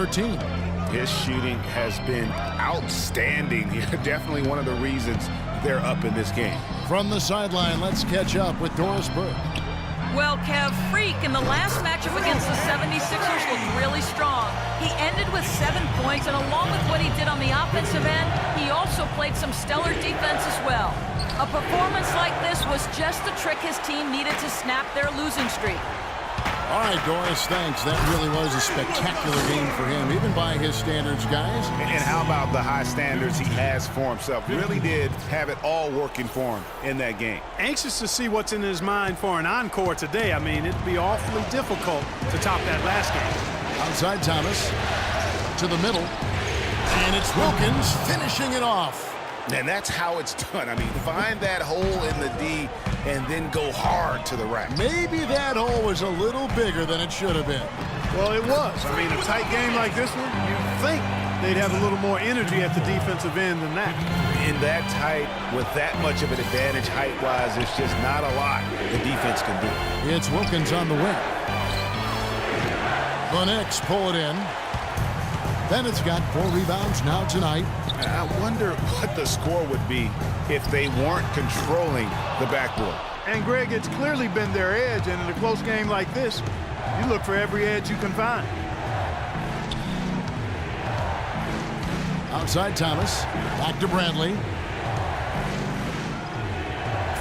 13. His shooting has been outstanding. Definitely one of the reasons they're up in this game. From the sideline, let's catch up with Doris Burke. Well, Kev, Freak in the last matchup against the 76ers looked really strong. He ended with 7 points, and along with what he did on the offensive end, he also played some stellar defense as well. A performance like this was just the trick his team needed to snap their losing streak. All right, Doris, thanks. That really was a spectacular game for him, even by his standards, guys. And how about the high standards he has for himself? Really did have it all working for him in that game. Anxious to see what's in his mind for an encore today. I mean, it'd be awfully difficult to top that last game. Outside Thomas to the middle, and it's Wilkins finishing it off. And that's how it's done. I mean, find that hole in the D and then go hard to the rack. Maybe that hole was a little bigger than it should have been. Well, it was. I mean, a tight game like this one, you'd think they'd have a little more energy at the defensive end than that. In that tight, with that much of an advantage height-wise, there's just not a lot the defense can do. It's Wilkins on the wing. The Knicks pull it in. Bennett's got 4 rebounds now tonight. I wonder what the score would be if they weren't controlling the backboard. And, Greg, it's clearly been their edge, and in a close game like this, you look for every edge you can find. Outside Thomas. Back to Bradley.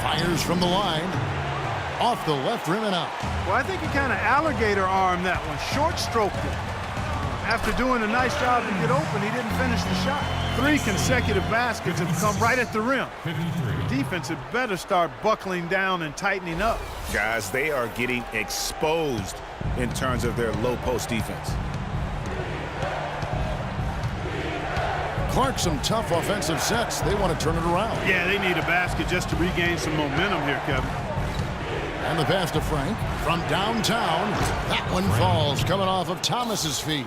Fires from the line. Off the left rim and out. Well, I think he kind of alligator-armed that one, short-stroked it. After doing a nice job to get open, he didn't finish the shot. 3 consecutive baskets have come right at the rim. The defense had better start buckling down and tightening up. Guys, they are getting exposed in terms of their low-post defense. Clark, some tough offensive sets. They want to turn it around. Yeah, they need a basket just to regain some momentum here, Kevin. And the pass to Frank from downtown. That one falls, coming off of Thomas's feet.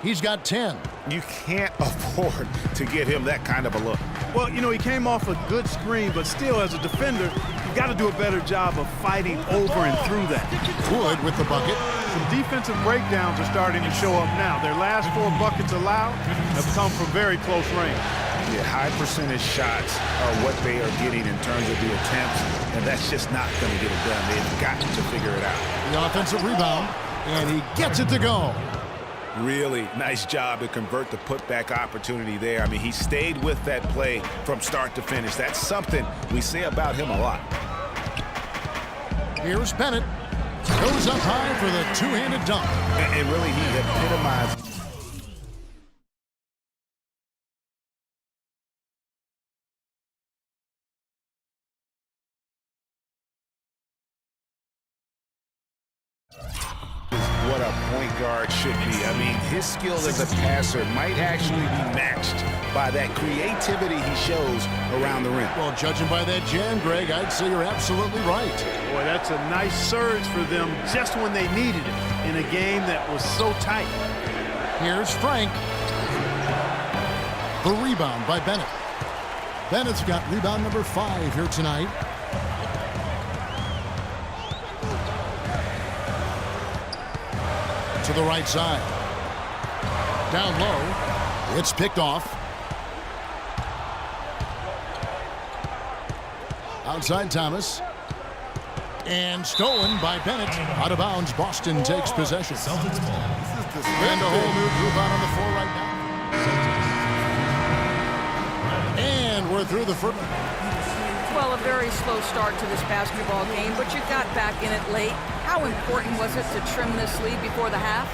He's got 10. You can't afford to give him that kind of a look. Well, you know, he came off a good screen, but still, as a defender, you got to do a better job of fighting over and through that. Wood with the bucket. Some defensive breakdowns are starting to show up now. Their last 4 buckets allowed have come from very close range. Yeah, high percentage shots are what they are getting in terms of the attempts, and that's just not going to get it done. They've got to figure it out. The offensive rebound, and he gets it to go. Really nice job to convert the putback opportunity there. I mean, he stayed with that play from start to finish. That's something we say about him a lot. Here's Bennett. Goes up high for the two-handed dunk. And really, he epitomized. What a point guard should be. I mean, his skill as a passer might actually be matched by that creativity he shows around the rim. Well, judging by that jam, Greg, I'd say you're absolutely right. Boy, that's a nice surge for them just when they needed it in a game that was so tight. Here's Frank. The rebound by Bennett. Bennett's got rebound number 5 here tonight. To the right side. Down low. It's picked off. Outside Thomas. And stolen by Bennett. Out of bounds. Boston takes possession. Celtics ball. And a whole new group out on the floor right now. And we're through the first. Well, a very slow start to this basketball game, but you got back in it late. How important was it to trim this lead before the half?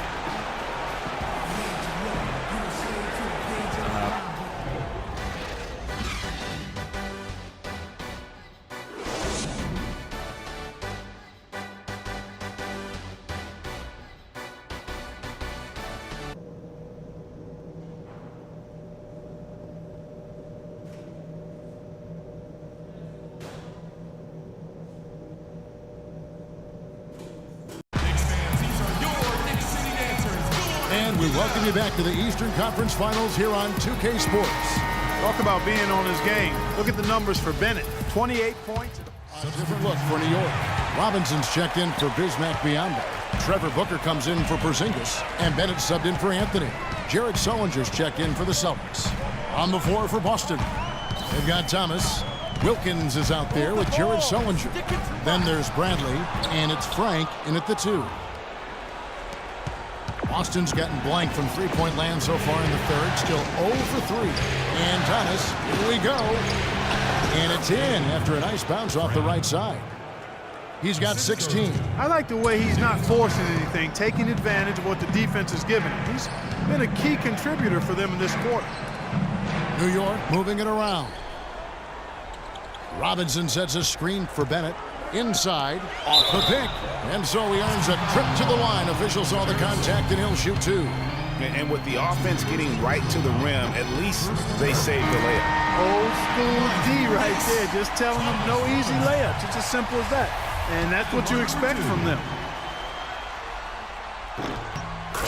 And we welcome you back to the Eastern Conference Finals here on 2K Sports. Talk about being on his game. Look at the numbers for Bennett. 28 points. Different look for New York. Robinson's checked in for Bismack Biyombo. Trevor Booker comes in for Porzingis. And Bennett subbed in for Anthony. Jared Sullinger's checked in for the Celtics. On the floor for Boston, they've got Thomas. Wilkins is out there with Jared Sullinger. Then there's Bradley, and it's Frank in at the 2. Boston's gotten blank from three-point land so far in the third. Still 0 for 3. And Thomas, here we go. And it's in after a nice bounce off the right side. He's got 16. I like the way he's not forcing anything, taking advantage of what the defense is giving him. He's been a key contributor for them in this quarter. New York moving it around. Robinson sets a screen for Bennett. Inside, off the pick. And so he earns a trip to the line. Officials saw the contact, and he'll shoot 2. And with the offense getting right to the rim, at least they saved the layup. Old school D right there, just telling them no easy layups. It's as simple as that. And that's what you expect from them.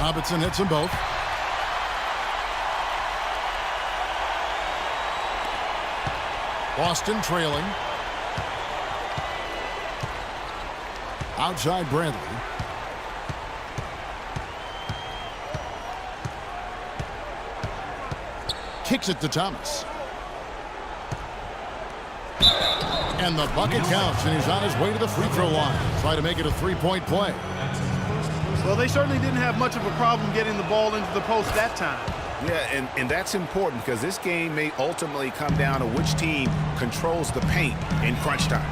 Robinson hits them both. Boston trailing. Outside Bradley. Kicks it to Thomas. And the bucket counts, and he's on his way to the free throw line. Try to make it a three-point play. Well, they certainly didn't have much of a problem getting the ball into the post that time. Yeah, and that's important because this game may ultimately come down to which team controls the paint in crunch time.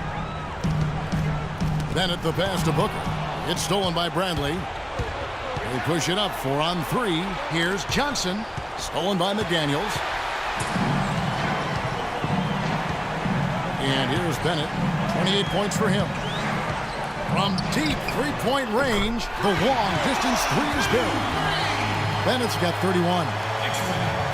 Bennett the pass to Booker. It's stolen by Bradley. They push it up 4 on 3. Here's Johnson. Stolen by McDaniels. And here's Bennett. 28 points for him. From deep three-point range, the long distance 3 is good. Bennett's got 31.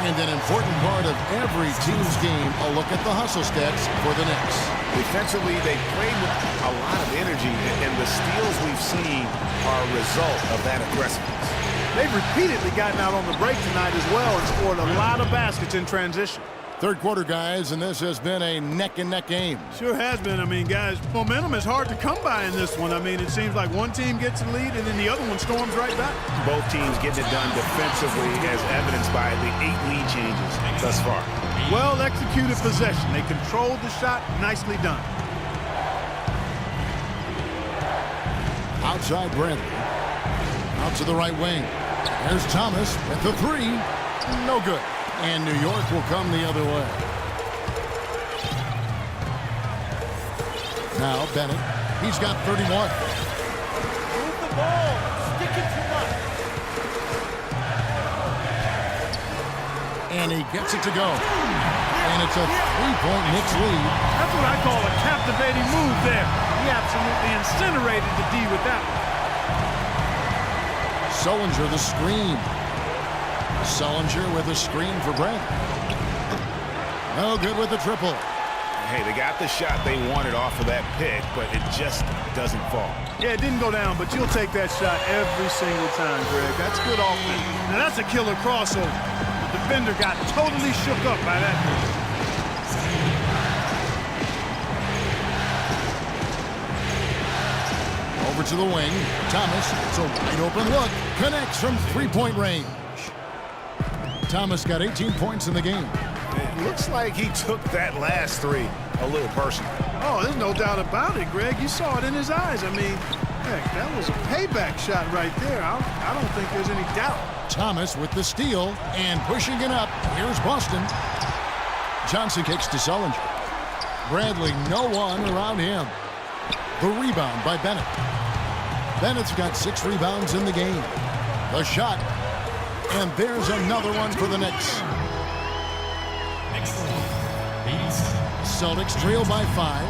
And an important part of every team's game, a look at the hustle stats for the Knicks. Defensively, they played with a lot of energy, and the steals we've seen are a result of that aggressiveness. They've repeatedly gotten out on the break tonight as well and scored a lot of baskets in transition. Third quarter, guys, and this has been a neck-and-neck game. Sure has been. I mean, guys, momentum is hard to come by in this one. I mean, it seems like one team gets the lead and then the other one storms right back. Both teams getting it done defensively as evidenced by the 8 lead changes thus far. Well executed possession. They controlled the shot. Nicely done. Outside Bradley. Out to the right wing. There's Thomas at the 3. No good. And New York will come the other way. Now Bennett. He's got 31. Move the ball. Stick it to us. And he gets it to go. And it's a 3-point Knicks lead. That's what I call a captivating move there. He absolutely incinerated the D with that one. Sullinger the screen. Sullinger with a screen for Bradley. No good with the triple. Hey, they got the shot they wanted off of that pick, but it just doesn't fall. Yeah, it didn't go down, but you'll take that shot every single time, Greg. That's good offense. Now, that's a killer crossover. The defender got totally shook up by that move. Over to the wing. Thomas, it's a wide open look. Connects from three-point range. Thomas got 18 points in the game. It looks like he took that last 3 a little personal. Oh, there's no doubt about it, Greg. You saw it in his eyes. I mean, heck, that was a payback shot right there. I don't think there's any doubt. Thomas with the steal and pushing it up. Here's Boston. Johnson kicks to Sullinger. Bradley, no one around him. The rebound by Bennett. Bennett's got 6 rebounds in the game. The shot. And there's another one for the Knicks. Celtics trail by 5.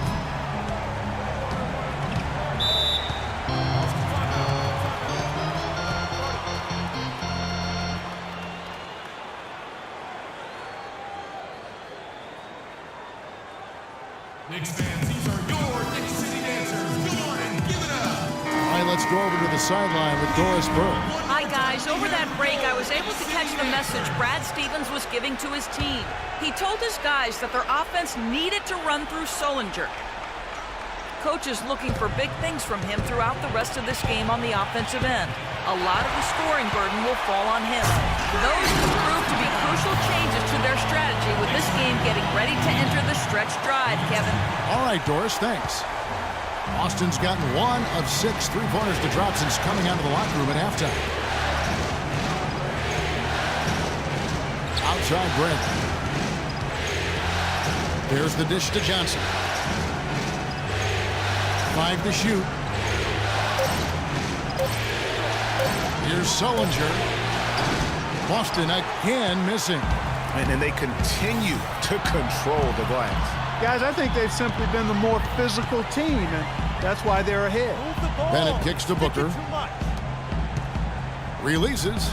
Knicks fans, these are your Knicks City dancers. Come on and give it up. All right, let's go over to the sideline with Doris Burke. Hi, guys. Over that break, I was able to catch the message Brad Stevens was giving to his team. He told his guys that their offense needed to run through Sullinger. coach is looking for big things from him throughout the rest of this game on the offensive end. A lot of the scoring burden will fall on him. Those could prove to be crucial changes to their strategy with this game getting ready to enter the stretch drive, Kevin. All right, Doris, thanks. Boston's gotten 1 of 6 3-pointers to drop since coming out of the locker room at halftime. Outside Brent. There's the dish to Johnson. 5 to shoot. Here's Sullinger. Boston again missing. And then they continue to control the glass. Guys, I think they've simply been the more physical team, and that's why they're ahead. Move the ball. Bennett kicks to Booker. Too much. Releases.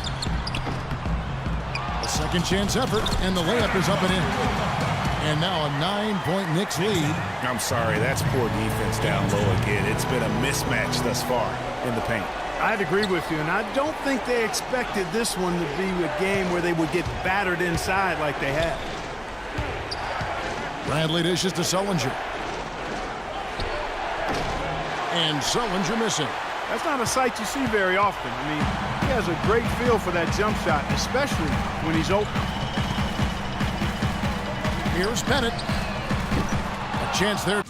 A second chance effort, and the layup is up and in. And now a 9-point Knicks lead. I'm sorry, that's poor defense down low again. It's been a mismatch thus far in the paint. I'd agree with you, and I don't think they expected this one to be a game where they would get battered inside like they have. Bradley dishes to Sullinger. And Sullinger missing. That's not a sight you see very often. I mean, he has a great feel for that jump shot, especially when he's open. Here's Bennett. A chance there.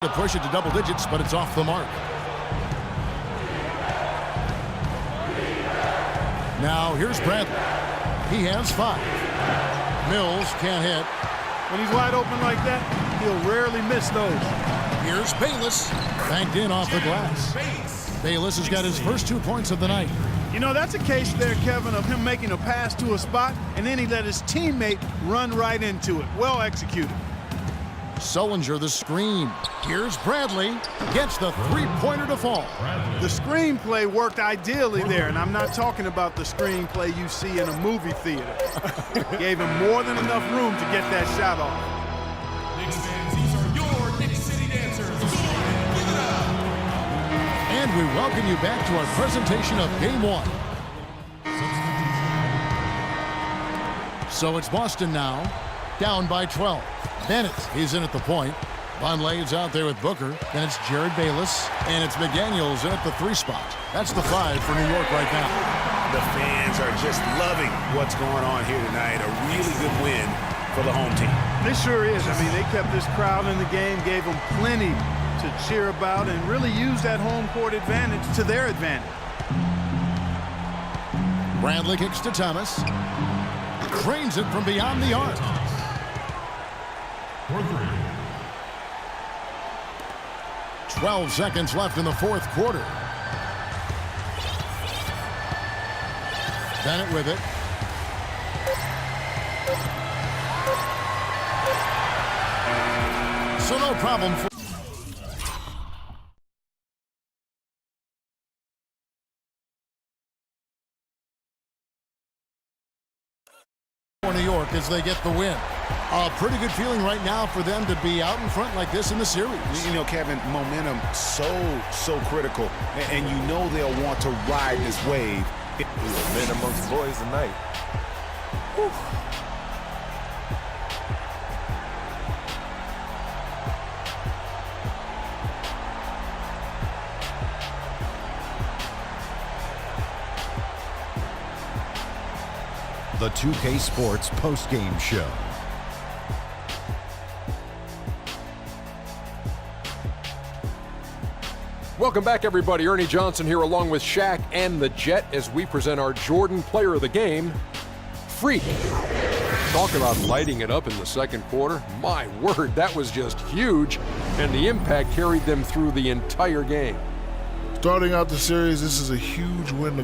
To push it to double digits, but it's off the mark. Now here's Bradley. He has 5. Mills can't hit. When he's wide open like that, he'll rarely miss those. Here's Bayless. Banked in off the glass. Bayless has got his first 2 points of the night. You know, that's a case there, Kevin, of him making a pass to a spot, and then he let his teammate run right into it. Well executed. Sullinger the screen. Here's Bradley. Gets the 3-pointer to fall. The screenplay worked ideally there, and I'm not talking about the screenplay you see in a movie theater. Gave him more than enough room to get that shot off. Knicks fans, these are your Knicks City Dancers. Go on, give it up. And we welcome you back to our presentation of Game 1. So it's Boston now, down by 12. Bennett, he's in at the point. Vonleh is out there with Booker. Then it's Jared Bayless. And it's McDaniels in at the 3 spot. That's the 5 for New York right now. The fans are just loving what's going on here tonight. A really good win for the home team. This sure is. I mean, they kept this crowd in the game, gave them plenty to cheer about, and really used that home court advantage to their advantage. Bradley kicks to Thomas. Cranes it from beyond the arc. 12 seconds left in the 4th quarter. Bennett with it. So no problem for New York as they get the win. A pretty good feeling right now for them to be out in front like this in the series. You know, Kevin, momentum so critical, and you know they'll want to ride this wave. We were men amongst boys tonight. Whew. The 2K Sports postgame show. Welcome back, everybody. Ernie Johnson here along with Shaq and the Jet as we present our Jordan Player of the Game, Freak. Talk about lighting it up in the 2nd quarter. My word, that was just huge, and the impact carried them through the entire game. Starting out the series, this is a huge win.